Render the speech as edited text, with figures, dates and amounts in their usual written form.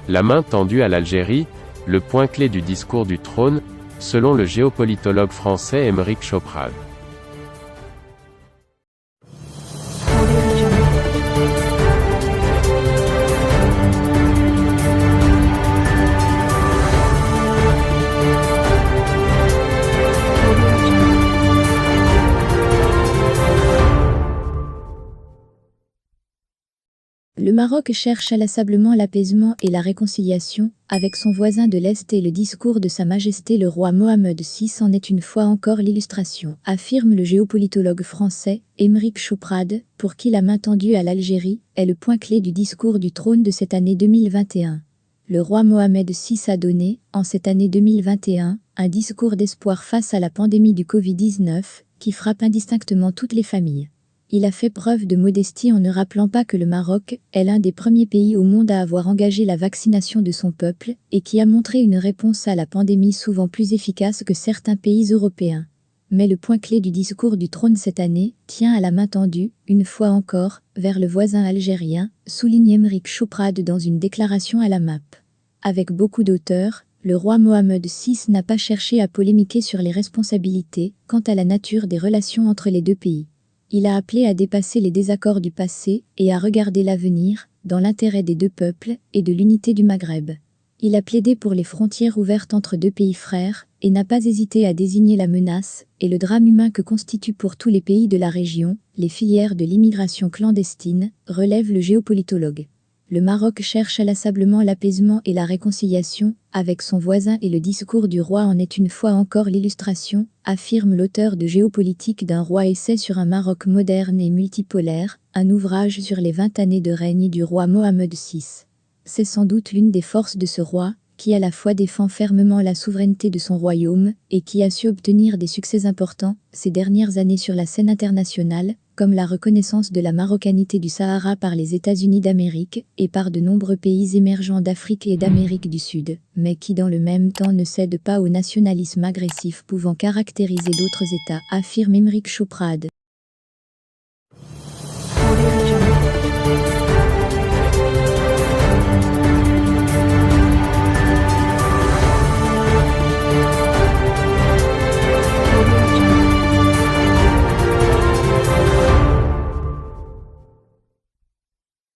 La main tendue à l'Algérie, le point clé du discours du trône, selon le géopolitologue français Aymeric Choprade. Le Maroc cherche inlassablement l'apaisement et la réconciliation avec son voisin de l'Est et le discours de Sa Majesté le roi Mohammed VI en est une fois encore l'illustration, affirme le géopolitologue français Aymeric Choprade, pour qui la main tendue à l'Algérie est le point clé du discours du trône de cette année 2021. Le roi Mohammed VI a donné, en cette année 2021, un discours d'espoir face à la pandémie du Covid-19 qui frappe indistinctement toutes les familles. Il a fait preuve de modestie en ne rappelant pas que le Maroc est l'un des premiers pays au monde à avoir engagé la vaccination de son peuple et qui a montré une réponse à la pandémie souvent plus efficace que certains pays européens. Mais le point clé du discours du trône cette année tient à la main tendue, une fois encore, vers le voisin algérien, souligne Aymeric Choprade dans une déclaration à la MAP. Avec beaucoup d'auteurs, le roi Mohammed VI n'a pas cherché à polémiquer sur les responsabilités quant à la nature des relations entre les deux pays. Il a appelé à dépasser les désaccords du passé et à regarder l'avenir, dans l'intérêt des deux peuples et de l'unité du Maghreb. Il a plaidé pour les frontières ouvertes entre deux pays frères et n'a pas hésité à désigner la menace et le drame humain que constituent pour tous les pays de la région les filières de l'immigration clandestine, relève le géopolitologue. Le Maroc cherche inlassablement l'apaisement et la réconciliation avec son voisin et le discours du roi en est une fois encore l'illustration, affirme l'auteur de Géopolitique d'un roi essai sur un Maroc moderne et multipolaire, un ouvrage sur les 20 années de règne du roi Mohammed VI. C'est sans doute l'une des forces de ce roi, qui à la fois défend fermement la souveraineté de son royaume et qui a su obtenir des succès importants ces dernières années sur la scène internationale, comme la reconnaissance de la marocanité du Sahara par les États-Unis d'Amérique et par de nombreux pays émergents d'Afrique et d'Amérique du Sud, mais qui dans le même temps ne cèdent pas au nationalisme agressif pouvant caractériser d'autres États, affirme Aymeric Choprade.